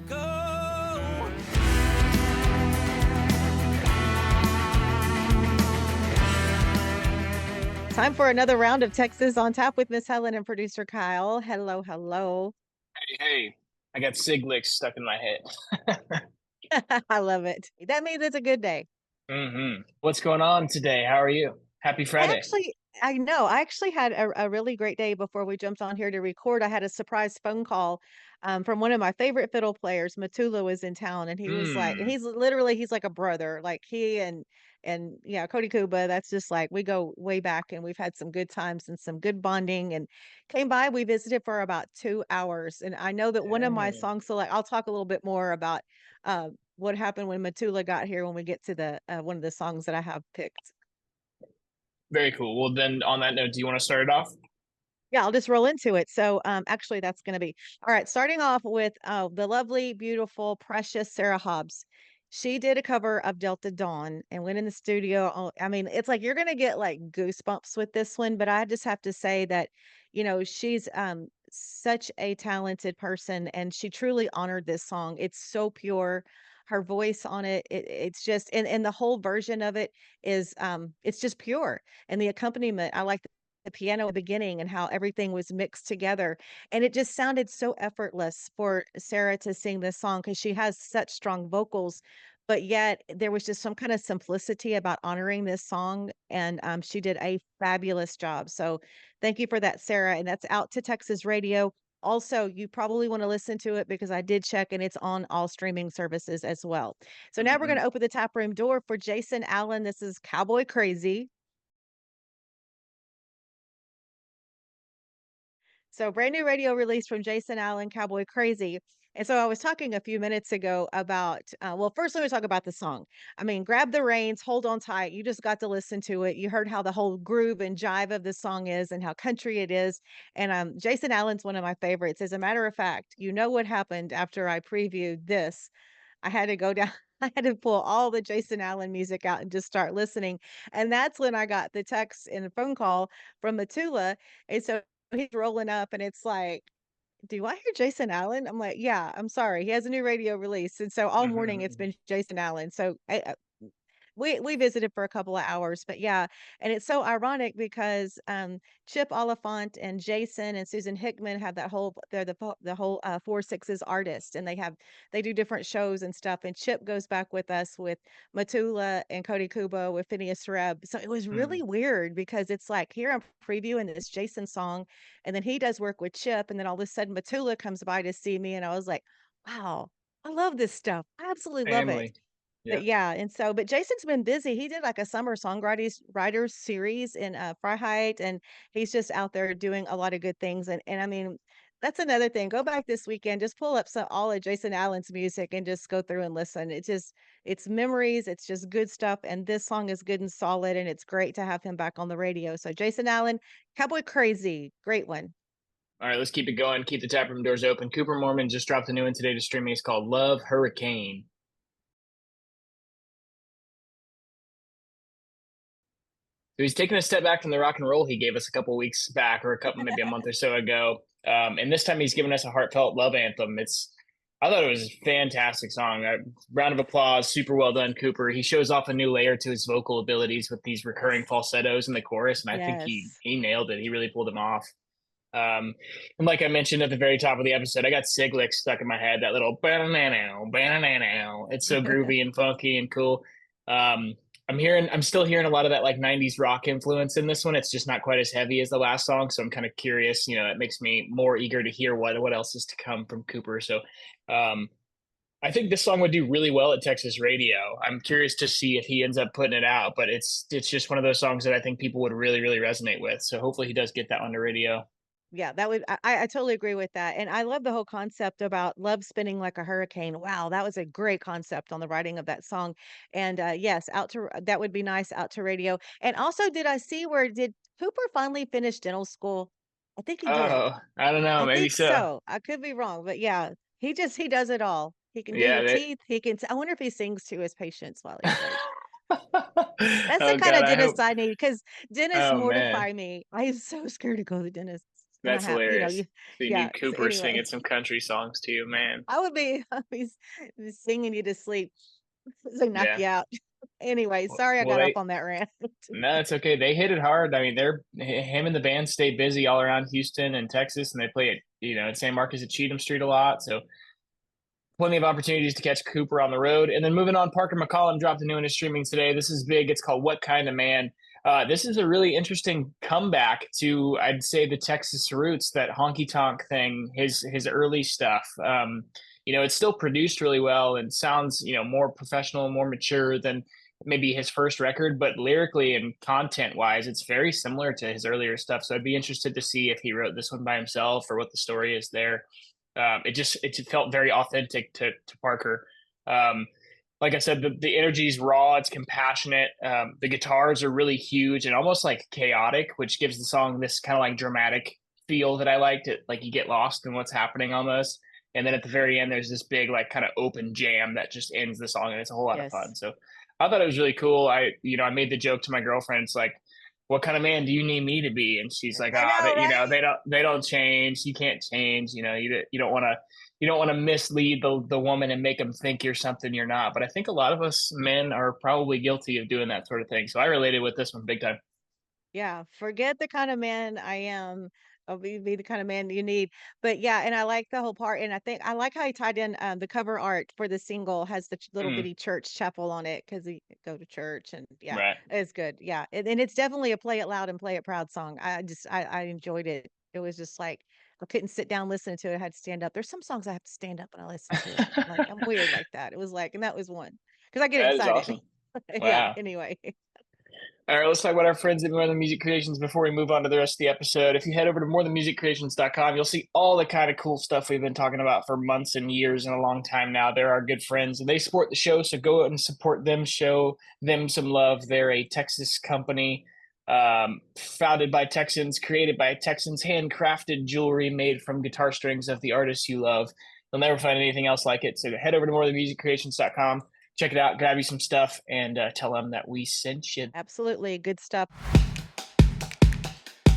Go. Time for another round of Texas on Tap with Miss Helen and producer Kyle. Hello, hello. Hey, I got Siglix stuck in my head. I love it. That means it's a good day. What's going on today? How are you? Happy I Friday. actually, I know, I actually had a really great day before we jumped on here to record. I had a surprise phone call from one of my favorite fiddle players. Matula was in town, and he was like, and Mm, he's like a brother. Like he and yeah, Cody Kuba. That's just like we go way back, and we've had some good times and some good bonding. And came by, we visited for about 2 hours, and I know that one of my dang. songs select. I'll talk a little bit more about what happened when Matula got here when we get to the one of the songs that I have picked. Very cool. Well, then on that note, do you want to start it off? Yeah, I'll just roll into it. So, actually, that's going to be all right. Starting off with the lovely, beautiful, precious Sarah Hobbs. She did a cover of Delta Dawn and went in the studio. I mean, it's like you're going to get like goosebumps with this one, but I just have to say that, she's such a talented person and she truly honored this song. It's so pure. Her voice on it, it's just, and the whole version of it is, it's just pure. And the accompaniment, I like the piano at the beginning and how everything was mixed together. And it just sounded so effortless for Sarah to sing this song because she has such strong vocals, but yet there was just some kind of simplicity about honoring this song. And she did a fabulous job. So thank you for that, Sarah. And that's out to Texas Radio. Also, you probably want to listen to it because I did check and it's on all streaming services as well. So now we're going hmm to open the tap room door for Jason Allen. This is Cowboy Crazy. So brand new radio release from Jason Allen, Cowboy Crazy. And so I was talking a few minutes ago about, well, first let me talk about the song. I mean, grab the reins, hold on tight. You just got to listen to it. You heard how the whole groove and jive of the song is and how country it is. And Jason Allen's one of my favorites. As a matter of fact, you know what happened after I previewed this? I had to go down. I had to pull all the Jason Allen music out and just start listening. And that's when I got the text and phone call from Matula. And so he's rolling up and it's like, "Do I hear Jason Allen?" I'm like, "Yeah, I'm sorry. He has a new radio release." And so all morning it's hmm been Jason Allen. So we visited for a couple of hours, but yeah, and it's so ironic because Chip Oliphant and Jason and Susan Hickman have that whole they're the whole 4 6s artist, and they do different shows and stuff. And Chip goes back with us with Matula and Cody Kubo with Phineas Reb. So it was really weird because it's like here I'm previewing this Jason song, and then he does work with Chip, and then all of a sudden Matula comes by to see me, and I was like, wow, I love this stuff. I absolutely love it. Family. But Yeah. yeah, and so but Jason's been busy. He did like a summer songwriters writers series in Freiheit, and he's just out there doing a lot of good things. And I mean, that's another thing. Go back this weekend, just pull up some all of Jason Allen's music and just go through and listen. It's memories, it's just good stuff. And this song is good and solid, and it's great to have him back on the radio. So Jason Allen, Cowboy Crazy, great one. All right, let's keep it going. Keep the tap room doors open. Cooper Mohrmann just dropped a new one today to streaming. It's called Love Hurricane. So he's taking a step back from the rock and roll he gave us a couple weeks back, or maybe a month or so ago. And this time he's given us a heartfelt love anthem. I thought it was a fantastic song. Round of applause, super well done, Cooper. He shows off a new layer to his vocal abilities with these recurring Yes. falsettos in the chorus, and I think Yes. he nailed it. He really pulled them off. And like I mentioned at the very top of the episode, I got Siglix stuck in my head. That little banana, banana. It's so groovy and funky and cool. Um, I'm still hearing a lot of that like '90s rock influence in this one. It's just not quite as heavy as the last song, so I'm kind of curious. It makes me more eager to hear what else is to come from Cooper. So, um, I think this song would do really well at Texas radio. I'm curious to see if he ends up putting it out, but it's just one of those songs that I think people would really resonate with. So hopefully he does get that on the radio. Yeah, that would I totally agree with that, and I love the whole concept about love spinning like a hurricane. Wow, that was a great concept on the writing of that song, and, yes, out to that would be nice out to radio, and also, did I see where did Cooper finally finish dental school? I think he did. Oh, I don't know. I Maybe think so. so. I could be wrong, but yeah, he does it all. He can do Yeah. your teeth, he can I wonder if he sings to his patients while he's like that's the Oh kinda God, I dentist hope. I need because dentists Oh man. mortify me. I am so scared to go to the dentist. And I That's have, hilarious. So you yeah. need So Cooper anyway, singing some country songs to you, man. I would be, singing you to sleep, so knock Yeah. you out. Anyway, sorry I Well, got off they on that rant. no, it's okay. They hit it hard. I mean, him and the band stay busy all around Houston and Texas, and they play at San Marcos at Cheatham Street a lot. So plenty of opportunities to catch Cooper on the road. And then moving on, Parker McCollum dropped a new one streaming today. This is big. It's called What Kind of Man. This is a really interesting comeback to, I'd say, the Texas roots, that honky tonk thing, his early stuff. It's still produced really well and sounds, more professional, more mature than maybe his first record, but lyrically and content wise, it's very similar to his earlier stuff. So I'd be interested to see if he wrote this one by himself or what the story is there. It felt very authentic to Parker. Um, like I said, the energy is raw. It's compassionate. The guitars are really huge and almost like chaotic, which gives the song this kind of like dramatic feel that I liked. It like you get lost in what's happening almost. And then at the very end, there's this big like kind of open jam that just ends the song, and it's a whole lot of fun. Yes. So I thought it was really cool. I made the joke to my girlfriend. It's like, what kind of man do you need me to be? And she's like, I know, right? they don't change. You can't change. You don't want to mislead the woman and make them think you're something you're not. But I think a lot of us men are probably guilty of doing that sort of thing. So I related with this one big time. Yeah, forget the kind of man I am. I'll be the kind of man you need. But yeah, and I like the whole part. And I think I like how he tied in the cover art for the single has the little Mm, bitty church chapel on it because he go to church and yeah, right. it's good. Yeah, and it's definitely a play it loud and play it proud song. I enjoyed it. It was just like I couldn't sit down listening to it. I had to stand up. There's some songs I have to stand up when I listen to it. Like I'm weird like that. It was like, and that was one because I get That is excited. awesome. Yeah. Wow. Anyway. All right, let's talk about our friends at More Than Music Creations before we move on to the rest of the episode. If you head over to morethanmusiccreations.com, you'll see all the kind of cool stuff we've been talking about for months and years and a long time now. They're our good friends and they support the show, so go out and support them, show them some love. They're a Texas company, founded by Texans, created by Texans, handcrafted jewelry made from guitar strings of the artists you love. You'll never find anything else like it. So head over to morethanmusiccreations.com, check it out, grab you some stuff, and tell them that we sent you. Absolutely. Good stuff.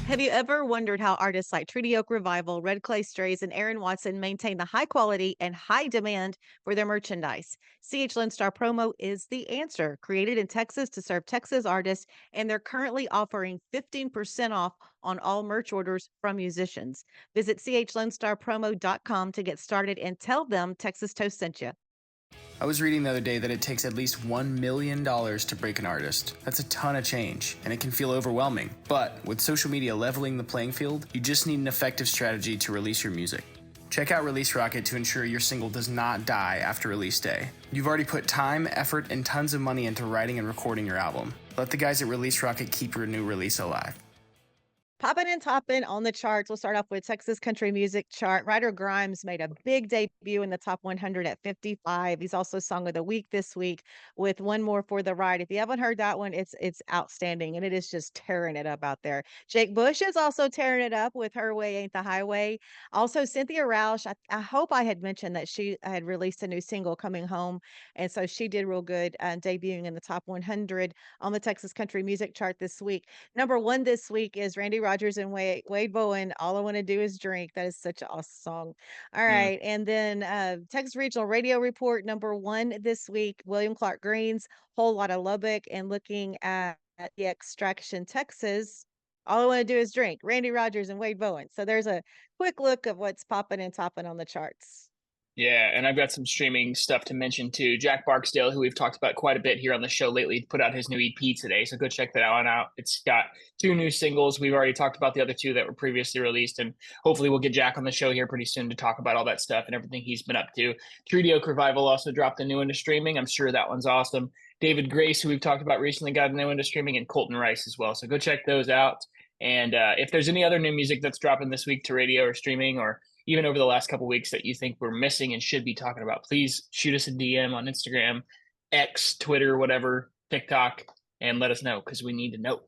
Have you ever wondered how artists like Treaty Oak Revival, Red Clay Strays, and Aaron Watson maintain the high quality and high demand for their merchandise? CH Lone Star Promo is the answer. Created in Texas to serve Texas artists, and they're currently offering 15% off on all merch orders from musicians. Visit chlonestarpromo.com to get started and tell them Texas Toast sent you. I was reading the other day that it takes at least $1 million to break an artist. That's a ton of change, and it can feel overwhelming. But with social media leveling the playing field, you just need an effective strategy to release your music. Check out Release Rocket to ensure your single does not die after release day. You've already put time, effort, and tons of money into writing and recording your album. Let the guys at Release Rocket keep your new release alive. Popping and topping on the charts. We'll start off with Texas country music chart. Ryder Grimes made a big debut in the top 100 at 55. He's also Song of the Week this week with One More for the Ride. If you haven't heard that one, it's outstanding and it is just tearing it up out there. Jake Bush is also tearing it up with Her Way Ain't the Highway. Also, Cynthia Rausch. I hope I had mentioned that she had released a new single, Coming Home, and so she did real good, debuting in the top 100 on the Texas country music chart this week. Number 1 this week is Randy Rogers and Wade Bowen, "All I Wanna Do Is Drink." That is such an awesome song. All Mm. right, and then, Texas Regional Radio Report, number 1 this week, William Clark Green's "Whole Lotta Lubbock," and looking at the Extraction, Texas, "All I Wanna Do Is Drink," Randy Rogers and Wade Bowen. So there's a quick look of what's popping and topping on the charts. Yeah, and I've got some streaming stuff to mention too. Jack Barksdale, who we've talked about quite a bit here on the show lately, put out his new EP today. So go check that one out. It's got 2 new singles. We've already talked about the other 2 that were previously released, and hopefully we'll get Jack on the show here pretty soon to talk about all that stuff and everything he's been up to. Treaty Oak Revival also dropped a new into streaming. I'm sure that one's awesome. David Grace, who we've talked about recently, got a new into streaming, and Colton Rice as well. So go check those out. And if there's any other new music that's dropping this week to radio or streaming, or even over the last couple weeks that you think we're missing and should be talking about, please shoot us a DM on Instagram, X, Twitter, whatever, TikTok, and let us know because we need to know.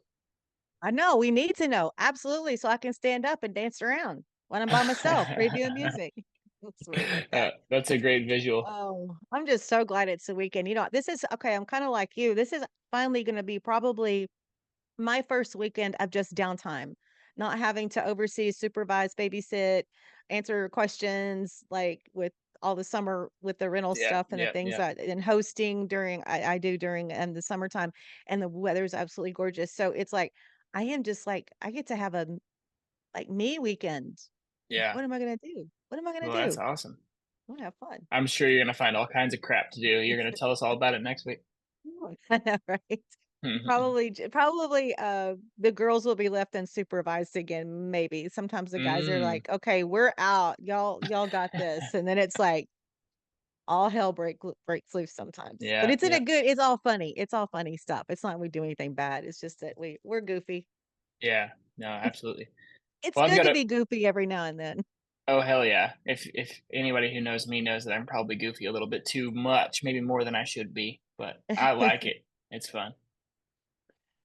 I know, we need to know. Absolutely, so I can stand up and dance around when I'm by myself previewing music. That's weird like that. That's a great visual. Oh, I'm just so glad it's the weekend. This is okay, I'm kinda like you. This is finally gonna be probably my first weekend of just downtime. not having to oversee, supervise, babysit, answer questions like with all the summer with the rental Yeah, stuff and the yeah, things yeah, that and hosting during I do during the summertime, and the weather is absolutely gorgeous. So it's like I am just like I get to have a like me weekend. Like, yeah. what am I gonna do? What am I gonna Well, that's do? awesome. I'm gonna have fun. I'm sure you're gonna find all kinds of crap to do. You're gonna tell us all about it next week. I know, right? Probably, the girls will be left unsupervised again, maybe. Sometimes the guys are Mm. like, "Okay, we're out. Y'all got this." And then it's like all hell breaks loose sometimes. But Yeah, it's in a yeah, good it's all funny. It's all funny stuff. It's not we do anything bad. It's just that we're goofy. yeah. No, absolutely. It's Well, I've good got to a be goofy every now and then. oh hell yeah. If anybody who knows me knows that I'm probably goofy a little bit too much, maybe more than I should be, but I like it. It's fun. I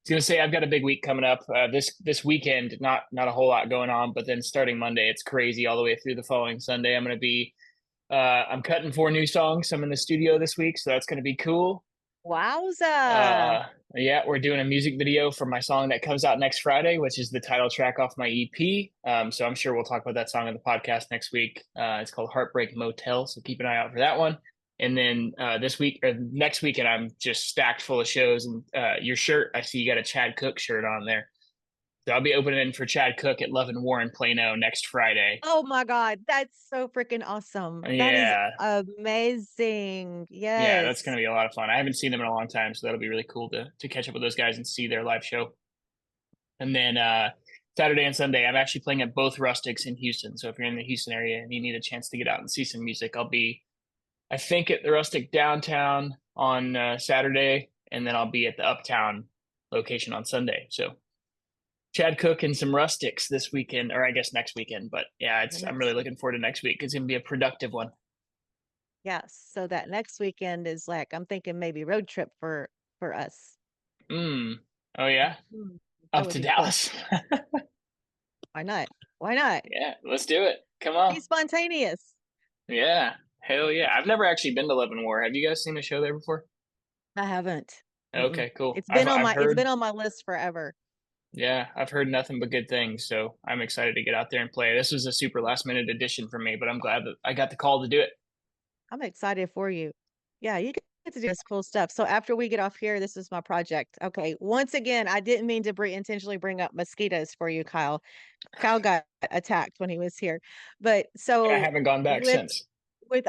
was gonna say I've got a big week coming up. This weekend, not a whole lot going on, but then starting Monday, it's crazy all the way through the following Sunday. I'm gonna be I'm cutting 4 new songs. I'm in the studio this week, so that's gonna be cool. Wowza. Uh, yeah, we're doing a music video for my song that comes out next Friday, which is the title track off my EP. So I'm sure we'll talk about that song in the podcast next week. It's called Heartbreak Motel, so keep an eye out for that one. And then this week or next weekend, I'm just stacked full of shows. And your shirt, I see you got a Chad Cook shirt on there. So I'll be opening for Chad Cook at Love and War in Plano next Friday. Oh my God, that's so freaking awesome. That is Yeah, amazing. yeah, that's Yes. gonna be a lot of fun. I haven't seen them in a long time, so that'll be really cool to catch up with those guys and see their live show. And then Saturday and Sunday, I'm actually playing at both Rustics in Houston. So if you're in the Houston area and you need a chance to get out and see some music, I'll be, I think, at the Rustic downtown on Saturday, and then I'll be at the Uptown location on Sunday. So Chad Cook and some Rustics this weekend, or I guess next weekend. But yeah, The I'm really next week. looking forward to next week. It's gonna be a productive one. Yes. So that next weekend is like I'm thinking maybe road trip for us. Mm. Oh yeah, Mhm. That up would to be cool. Dallas. Why not? Why not? Yeah, let's do it. Come Be on. spontaneous. Yeah, hell yeah. I've never actually been to Leavenworth. Have you guys seen a show there before? I haven't. Mm-mm. Okay, cool. It's been on I've it's heard, been on my list forever. yeah, I've heard nothing but good things, so I'm excited to get out there and play. This was a super last minute addition for me, but I'm glad that I got the call to do it. I'm excited for you. Yeah, you get to do this cool stuff. So after we get off here, this is my project. Okay. Once again, I didn't mean to intentionally bring up mosquitoes for you, Kyle. Kyle got attacked when he was here. But I so haven't gone back with since. with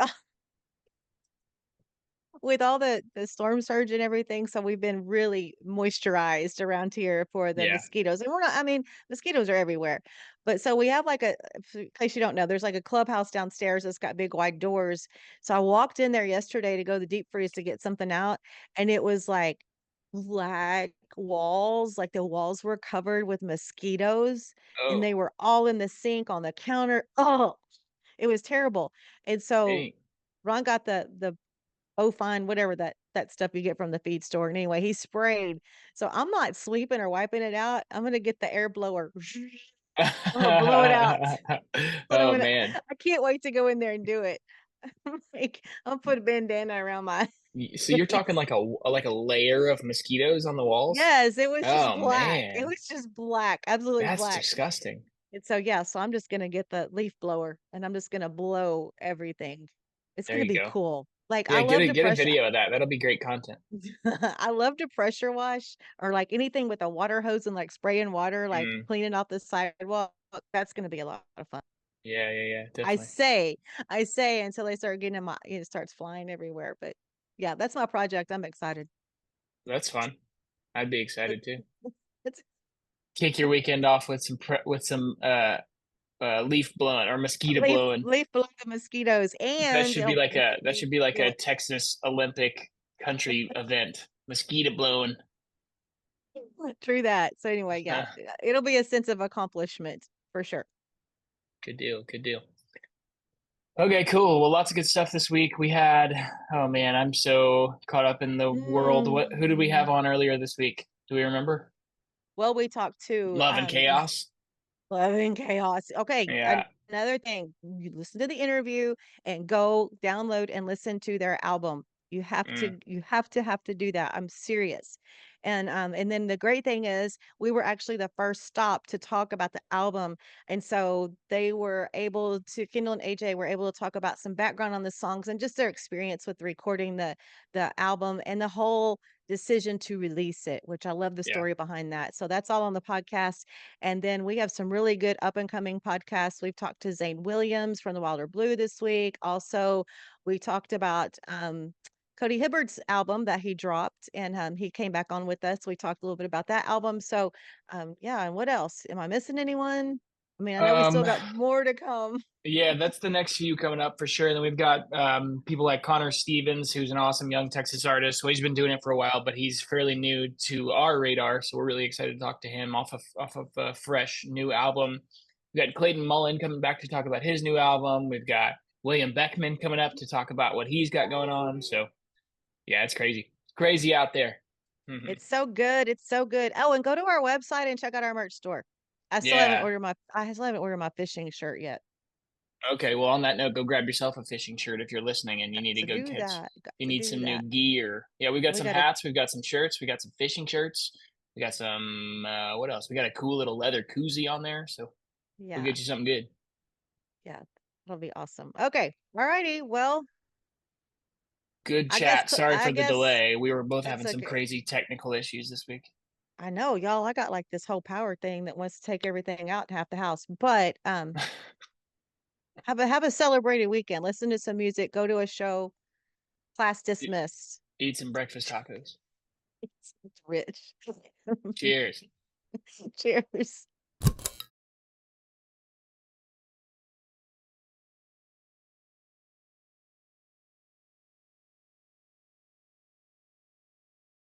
with all the storm surge and everything, so we've been really moisturized around here for the Yeah. mosquitoes. And we're not, I mean, mosquitoes are everywhere. But so we have like in case you don't know, there's like a clubhouse downstairs that's got big wide doors. So I walked in there yesterday to go to the deep freeze to get something out, and it was like black walls, like the walls were covered with mosquitoes, and they Oh, were all in the sink on the counter. Oh, it was terrible. And so dang. Ron got the oh, fine, whatever that stuff you get from the feed store. And anyway, he sprayed. So I'm not sweeping or wiping it out. I'm gonna get the air blower. I'm gonna blow it out. What I'm Oh gonna man. I can't wait to go in there and do it. I'll put a bandana around my So you're talking face. like a layer of mosquitoes on the walls? Yes, it was just Oh black. It man. was just black, absolutely That's black. disgusting. And so yeah, so I'm just gonna get the leaf blower and I'm just gonna blow everything. It's There gonna you be go. cool. Like I Yeah, love to get a pressure video of that. That'll be great content. I love to pressure wash or like anything with a water hose and like spraying water, like Mm. cleaning off the sidewalk. That's going to be a lot of fun. Yeah, yeah, yeah, I definitely. say, I say until they start getting in my, it starts flying everywhere. But yeah, that's my project. I'm excited. That's fun. I'd be excited too. It's Kick your weekend off with some leaf blowing or mosquito blowing. leaf blow the mosquitoes That and should be it'll like make that me should be like feel a it. Texas Olympic country event. Mosquito blowing. True that. So anyway, yeah, it'll be a sense of accomplishment for sure. Good deal. Good deal. Okay, cool. Well, lots of good stuff this week. We had, oh man, I'm so caught up in the world. Who did we have Mm. on earlier this week? Do we remember? Well, we talked to Love and Chaos. Loving chaos. Okay, Yeah. another thing, you listen to the interview and go download and listen to their album. You have Mm. to do that. I'm serious. And then the great thing is we were actually the first stop to talk about the album. And so they were able to, Kendall and AJ were able to talk about some background on the songs and just their experience with recording the album and the whole decision to release it, which I love the Yeah. story behind that. So that's all on the podcast. And then we have some really good up and coming podcasts. We've talked to Zane Williams from the Wilder Blue this week. Also, we talked about Cody Hibbard's album that he dropped, and he came back on with us. We talked a little bit about that album. So, yeah. And what else? Am I missing anyone? I mean, I know we still Um, got more to come. yeah, that's the next few coming up for sure. And then we've got people like Connor Stevens, who's an awesome young Texas artist. Well, he's been doing it for a while, but he's fairly new to our radar. So we're really excited to talk to him off of a fresh new album. We've got Clayton Mullen coming back to talk about his new album. We've got William Beckman coming up to talk about what he's got going on. So yeah, it's crazy out there. Mm-hmm. It's so good. It's so good. Oh, and go to our website and check out our merch store. I still haven't ordered my fishing shirt yet. Okay, well, on that note, go grab yourself a fishing shirt if you're listening and you need a good catch. You need some new gear. Yeah, we got some hats, we've got some shirts, we got some fishing shirts, we got some what else? We got a cool little leather koozie on there, so we'll get you something good. Yeah, that'll be awesome. Okay, all righty. Well, good chat. Sorry for the delay. We were both having some crazy technical issues this week. I know, y'all. I got like this whole power thing that wants to take everything out and half the house. But have a celebrated weekend. Listen to some music. Go to a show. Class dismissed. Eat some breakfast tacos. It's rich. Cheers. Cheers.